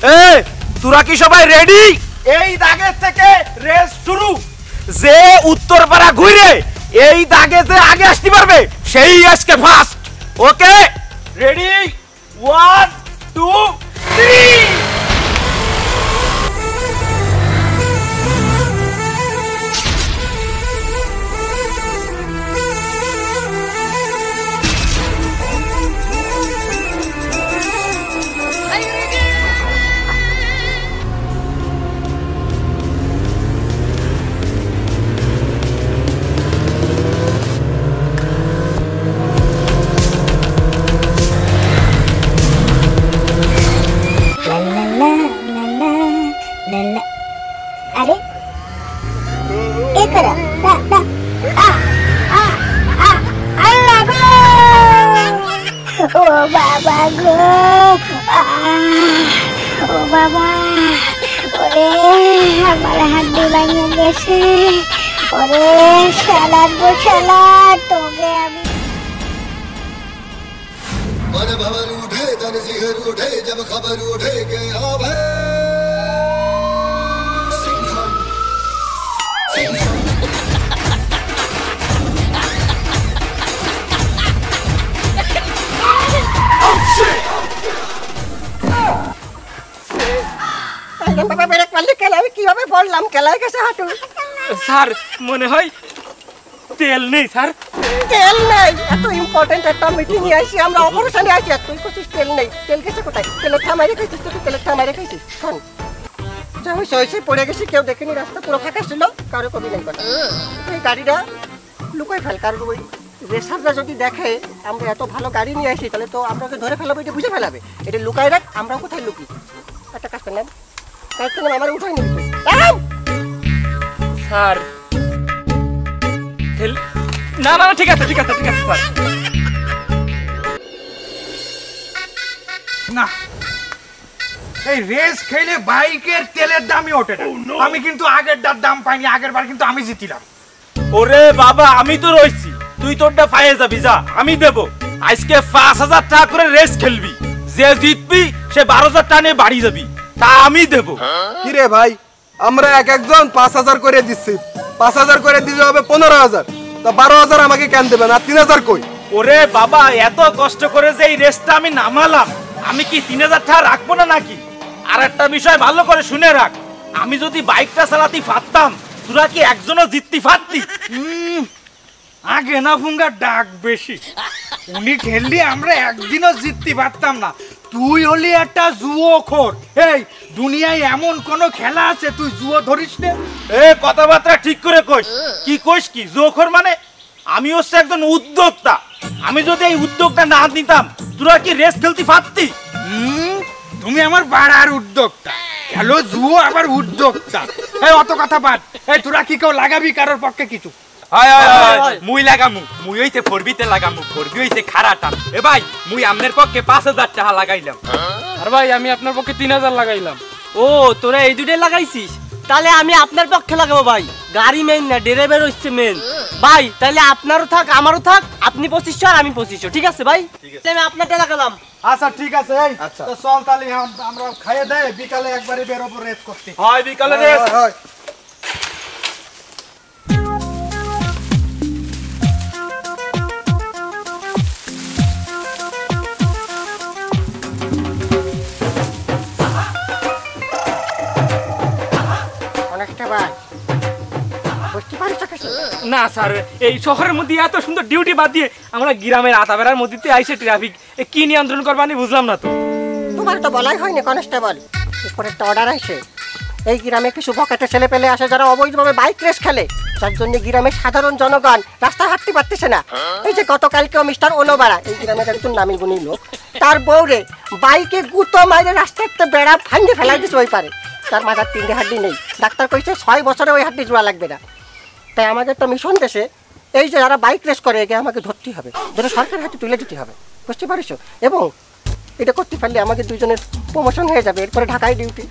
এই তোরা কি সবাই রেডি? এই দাগের থেকে রেস শুরু। যে উত্তরপাড়া ঘুরে এই দাগেতে আগে আসতে পারবে সেই আজকে ফার্স্ট। ওকে রেডি 1 2 3 अरे एक ना ना ना अल्लाह गो ओ बाबा गो ओ बाबा ओरे हमारा हड्डी भांगे गেছে ओरे शाला गो शाला तो गए अभी मन भवर उठे तन सिहर उठे जब खबर उठे के अब है বাবা ব্রেক মারলে কেন আমি কিভাবে পড়লাম কেলায় গেছে হাঁটু। স্যার মনে হয় তেল নেই স্যার। তেল নেই? এত ইম্পর্টেন্ট একটা মিটিং এ আসি আমরা, অপারেশনে আসি আর তুই কইছিস তেল নেই। তেল গেছে কোথায়? তেলের থামাই রেখেছিস তুই? তেলের থামাই রেখেছিস শোন যা হয়েছে হয়েছে, পড়ে গেছি, কেউ দেখেনি, রাস্তা পুরো ফাঁকা ছিল, কারো কবি নেই কথা। এই গাড়িটা লুকোয় ফেল, কারণ ওই রেসাররা যদি দেখে আমরা এত ভালো গাড়ি নিয়ে আসি তাহলে তো আমরাকে ধরে ফেলাবো, এটা বুঝে ফেলাবে। এটা লুকায় রাখ, আমরা কোথায় লুকি। একটা কাজ করলাম, কাজ করলাম আমার উঠাই নিবি স্যার। না না ঠিক আছে ঠিক আছে ঠিক আছে স্যার। না এই রেস খেলে বাইকের তেলের দামই ওঠে না। আমি কিন্তু আগেরটার দাম পাইনি, আগের বার কিন্তু আমি জিতিলাম। ওরে বাবা আমি তো রইছি, তুই তোরটা পাইয়ে যাবি, যা আমি দেব। আজকে 5000 টাকা করে রেস খেলবি, যে জিতবি সে 12000 টাকা নিয়ে বাড়ি যাবি, তা আমি দেব। কি রে ভাই, আমরা এক একজন 5000 করে দিচ্ছি, 5000 করে দিলে হবে 15000, তা 12000 আমাকে কেন দেবেন? আর 3000 কই? ওরে বাবা এত কষ্ট করে যে এই রেসটা আমি নামালাম, আমি কি 3000 টাকা রাখবো না নাকি? আর একটা বিষয় ভালো করে শুনে রাখ, আমি যদি বাইকটা চালাতে পারতাম তোরা কি একজনও জিততে পারতি? আগে না ফুঙ্গা ডাক বেশি, উনি খেললি আমরা একদিনও জিততে পারতাম না। তুই হলি একটা জুয়োখোর। এই দুনিয়ায় এমন কোন খেলা আছে তুই জুয়ো ধরিস না? এ কথাবার্তা ঠিক করে কইস। কি কইস কি জোখর মানে? আমি হচ্ছে একজন উদ্যোক্তা, আমি যদি এই উদ্যোগটা না নিতাম তোরা কি রেস খেলতে পারতি? তুমি আমার বাড়ার উদ্যোক্তা, খেলো জুয়ো আবার উদ্যোক্তা। এই অত কথা বাদ, এই তোরা কি কেউ লাগাবি কারোর পক্ষে কিছু? হয় হয় হয় মুই লাগামু, মুই হইছে ফরবিতে লাগামু, ফরবি হইছে খারাটা। এ ভাই মুই আমনের পক্ষে 5000 টাকা লাগাইলাম। আর ভাই আমি আপনার পক্ষে 3000 লাগাইলাম। ও তোরা এই দুটোই লাগাইছিস? তাহলে আমি আপনার পক্ষে লাগাবো ভাই, গাড়ি মেইন না ড্রাইভার হচ্ছে মেইন। ভাই তাহলে আপনারও থাক আমারও থাক, আপনি 2500 আর আমি 2500, ঠিক আছে ভাই? আমি আপনারটা লাগালাম। আচ্ছা ঠিক আছে, এই তো চল তাহলে আমরা খাইয়ে দেয়, বিকালে একবারে বেরোবো রেস করতে। হয় বিকালে রেস। না স্যার, এই শহরের মধ্যে এত সুন্দর ডিউটি বাদ দিয়ে আমরা গ্রামের আতাবেড়ার মধ্যে আইসে ট্রাফিক কি নিয়ন্ত্রণ করবা আমি বুঝলাম না তো। তোমার তো বলাই হয়নি কনস্টেবল, উপরে একটা অর্ডার আসে, এই গ্রামে কিছু বকাটে ছেলে পেলে আসে যারা অবৈধভাবে বাইক রেস খেলে, যার জন্য গ্রামের সাধারণ জনগণ রাস্তায় হাঁটতে পারতেছে না। এই যে গতকালকেও মিস্টার ওনোবাড়া, এই গ্রামের একজন নামি গুণী লোক, তার বউরে বাইকে গুতো মাইরে রাস্তাতে বেড়া ভাঙে ফেলাই দিচ্ছে ওই পারে। তার মাথার 3টে হাড্ডি নেই, ডাক্তার কইছে 6 বছরে ওই হাড্ডি জোড়া লাগবে না। তাই আমাদের তো মিশন দেশে এই যে যারা বাইক রেস করে একে আমাকে ধরতেই হবে, ধরে সরকারের হাতে তুলে দিতে হবে, বুঝতে পারিস? এবং এটা করতে পারলে আমাদের দুজনের প্রমোশন হয়ে যাবে, এরপরে ঢাকায় ডিউটি।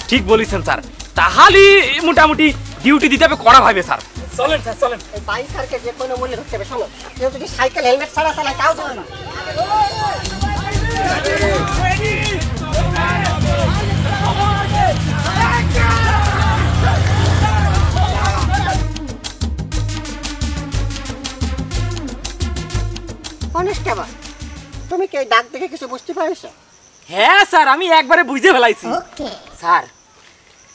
ঠিক বলেছেন স্যার, তাহলে মোটামুটি ডিউটি দিতে হবে কড়া ভাবে স্যার। চলেন স্যার চলেন। এই বাইক সারকে যে কোনো মূল্যে ধরতে হবে। শোনো, কেউ যদি সাইকেল হেলমেট ছাড়া চালায় তাও ধরে না। কি এই দাগ দেখে কিছু বুঝতে পারিস? হ্যাঁ স্যার, আমি একবারে বুঝে ফেলাইছি। ওকে স্যার,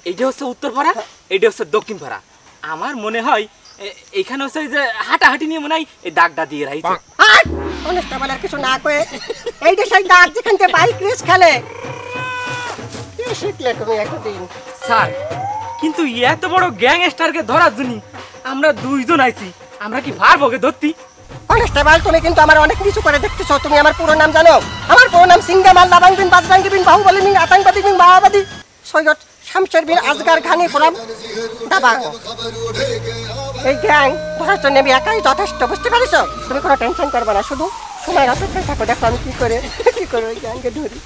এইটা হচ্ছে উত্তরপাড়া, এইটা হচ্ছে দক্ষিণপাড়া। আমার মনে হয় এইখানে হচ্ছে এই যে হাঁটাহাঁটি নিয়ে মনে হয় এই দাগটা দিয়ে রাখছে। আর কনস্টেবলের কিছু না কয়ে এইটা সেই দাগ যেখান থেকে বাইক রেস খেলে। কি শিখলে তুমি এতদিন? স্যার, কিন্তু এত বড় গ্যাংস্টারকে ধরার জন্য আমরা দুইজন আইছি, আমরা কি পারবো ওকে ধরতে? কনস্টেবল, তুমি কিন্তু আমার অনেক কিছু করে দেখতেছো। তুমি আমার পুরো নাম জানো? আমার পুরো নাম সিঙ্গামাল লাবাং বিন বাজরাঙ্গি বিন বাহুবলী বিন আতঙ্কবাদী বিন মাওবাদী সৈয়দ শামশের বিন আজগার খানি ফ্রম দাবাং। এই গ্যাং ধরার জন্য আমি একাই যথেষ্ট, বুঝতে পারিছো? তুমি কোনো টেনশন করবে না, শুধু সময়ের অপেক্ষায় থাকো, দেখো আমি কি করে ওই গ্যাংকে ধরি।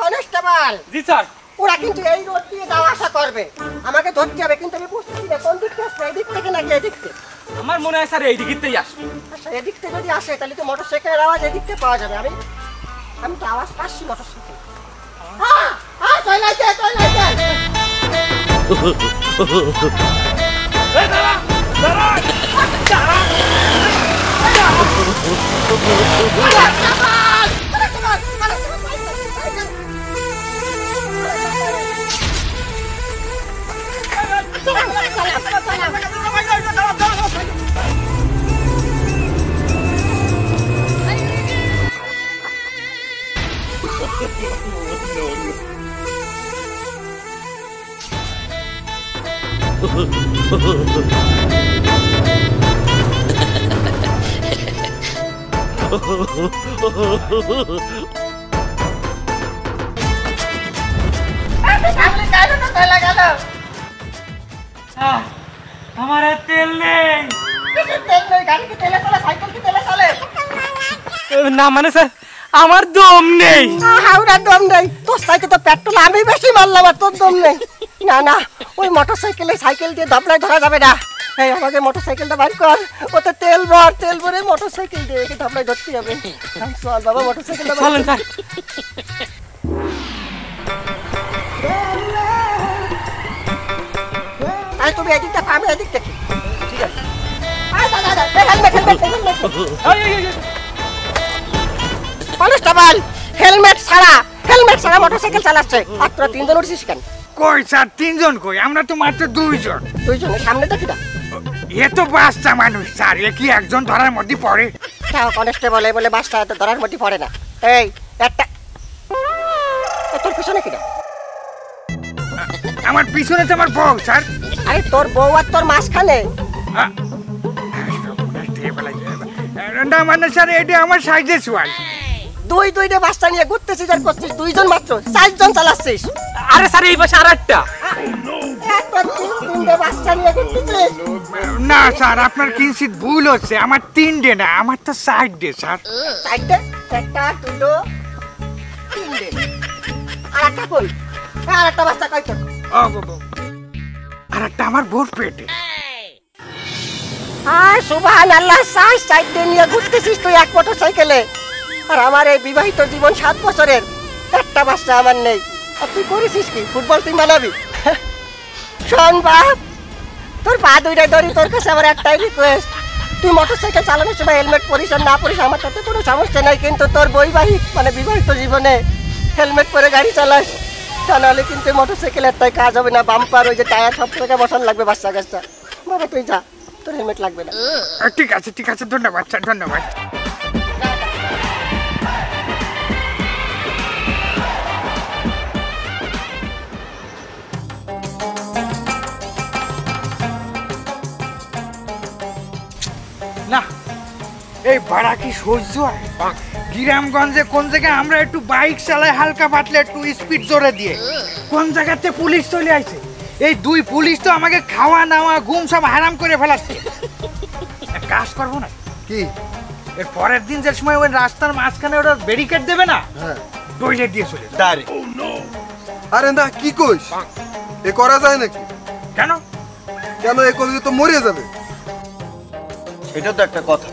কনস্টেবল, জি স্যার। ওরা কিন্তু এই রোড দিয়ে যাওয়া আসা করবে, আমাকে ধরতে হবে, কিন্তু আমি বুঝতেছি না কোন দিক থেকে আসবে, এদিক থেকে নাকি এদিক থেকে। আমার মনে হয় স্যার এই দিকেই আসবে। আচ্ছা, এদিক থেকে যদি আসে তাহলে তো মোটরসাইকেলের আওয়াজ এদিক থেকে পাওয়া যাবে। আমি তো আওয়াজ পাচ্ছি মোটরসাইকেল। আমার আর তেল নেই। না মানে স্যার, আমার দম নেই। হাওড়ার দম নেই? তোর সাইকেল তো পেট্রোল আমি বেশি মারলাম, আর তোর দম নেই? না না, ওই মোটরসাইকেলে সাইকেল দিয়ে দবলায় ধরা যাবে না। এই আমাকে মোটরসাইকেলটা বার কর, ওতে তেল ভরে মোটরসাইকেল দিয়ে দবলায় ধরতে হবে। চল বাবা, মোটরসাইকেলটা চলেন স্যার। আরে তুমি এদিকটা পাবে, এদিক থেকে। ঠিক আছে। কনস্টেবল, হেলমেট ছাড়া মোটরসাইকেল চালাচ্ছে, আর তোরা তিনজন উঠছিস কেন? কই স্যার, তিনজন কই? আমরা তো মাত্র দুইজন। দুইজনের সামনে দেখি না? এ তো বাচ্চা মানুষ স্যার, এ কি একজন ধরার মধ্যে পড়ে? কনস্টেবল বলে বাসটা ধরার মধ্যে পড়ে না। এই একটা তোর পিছনে কিনা? আমার পিছনে তো আমার বউ স্যার। আরে তোর বউ আর তোর মাঝখানে? না মানে স্যার, এটা আমার সাইজে সোয়াল। দুইটা বাচ্চা নিয়ে ঘুরতেছিস আর করছিস, দুইজন মাত্র, 4 জন চালাচ্ছিস। আরে স্যার, এই পাশে আর একটা। বাচ্চা নিয়ে ঘুরতেছিস? না স্যার, আপনার কিঞ্চিত ভুল হচ্ছে, আমার 3টে না, আমার তো 4টে স্যার। 4টে? একটা, দুটো, 3টে। আর একটা কই? আর একটা বাচ্চা কই তোর? আর একটা আমার বোর পেটে। সুবহানাল্লাহ, 4 নিয়ে ঘুরতেছিস তুই এক মোটরসাইকেলে, আর আমার এই বিবাহিত জীবন 7 বছরের, একটা বাচ্চা আমার নেই। আর তুই করেছিস কি? ফুটবল টিম বানাবি? শোন বাপ, তোর পা দুইটা ধরি, তোর কাছে আমার একটাই রিকোয়েস্ট, তুই মোটরসাইকেল চালানোর সময় হেলমেট পরিস আর না পরিস আমার তাতে কোনো সমস্যা নাই, কিন্তু তোর বিবাহিত জীবনে হেলমেট পরে গাড়ি চালাস, তা নাহলে কিন্তু মোটরসাইকেল একটাই কাজ হবে না। বাম্পার, ওই যে টায়ার, সব থেকে বসানো লাগবে বাচ্চা কাজটা। বাবা তুই যা, তোর হেলমেট লাগবে না। ঠিক আছে, ঠিক আছে, ধন্যবাদ স্যার, ধন্যবাদ। না, এই ভাড়া কি সহ্য হয়? গ্রামগঞ্জে কোন জায়গায় আমরা একটু বাইক চালাই হালকা পাতলে, একটু স্পিড জোরে দিয়ে, কোন জায়গাতে পুলিশ চলে আসে। এই 2 পুলিশ তো আমাকে খাওয়া নাওয়া ঘুম সব হারাম করে ফেলাচ্ছে। কাজ করবো না কি? এর পরের দিন যে সময় ওই রাস্তার মাঝখানে ওরা ব্যারিকেড দেবে না, টয়লেট দিয়ে চলে ডাইরেক্ট। আরে না, কি কইস? এ করা যায় নাকি? কেন কেন? এ করলে তো মরে যাবে। এটা তো একটা কথা।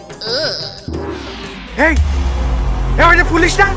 এই ওই যে পুলিশ না,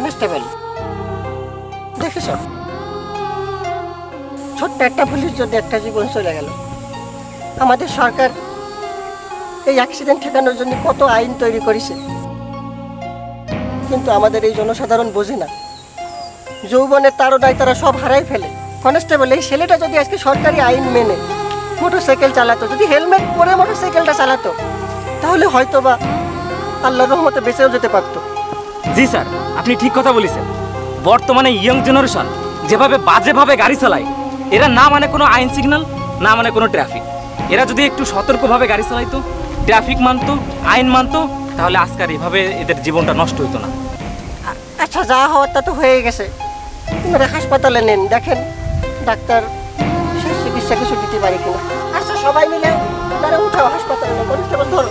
কনস্টেবল দেখেছ, ছোট্ট একটা ভুলের জন্য একটা জীবন চলে গেল। আমাদের সরকার এই অ্যাক্সিডেন্ট ঠেকানোর জন্য কত আইন তৈরি করেছে, কিন্তু আমাদের এই জনসাধারণ বোঝে না। যৌবনের তাড়নায় তারা সব হারাই ফেলে। কনস্টেবল, এই ছেলেটা যদি আজকে সরকারি আইন মেনে মোটরসাইকেল চালাতো, যদি হেলমেট পরে মোটরসাইকেলটা চালাতো, তাহলে হয়তো বা আল্লাহর রহমতে বেঁচেও যেতে পারতো। জি স্যার, আপনি ঠিক কথা বলেছেন। বর্তমানে ইয়ং জেনারেশন যেভাবে বাজেভাবে গাড়ি চালায়, এরা না মানে কোনো আইন সিগন্যাল, না মানে কোনো ট্রাফিক। এরা যদি একটু সতর্কভাবে গাড়ি চালাইতো, ট্রাফিক মানতো, আইন মানতো, তাহলে আজকাল এভাবে এদের জীবনটা নষ্ট হতো না। আচ্ছা, যা হওয়ার তা তো হয়ে গেছে, আপনারা হাসপাতালে নেন, দেখেন ডাক্তার শেষ চিকিৎসা কিছু দিতে পারে কিনা। আচ্ছা, সবাই মিলে তারা উঠাও হাসপাতালে, কনস্টেবল ধরো।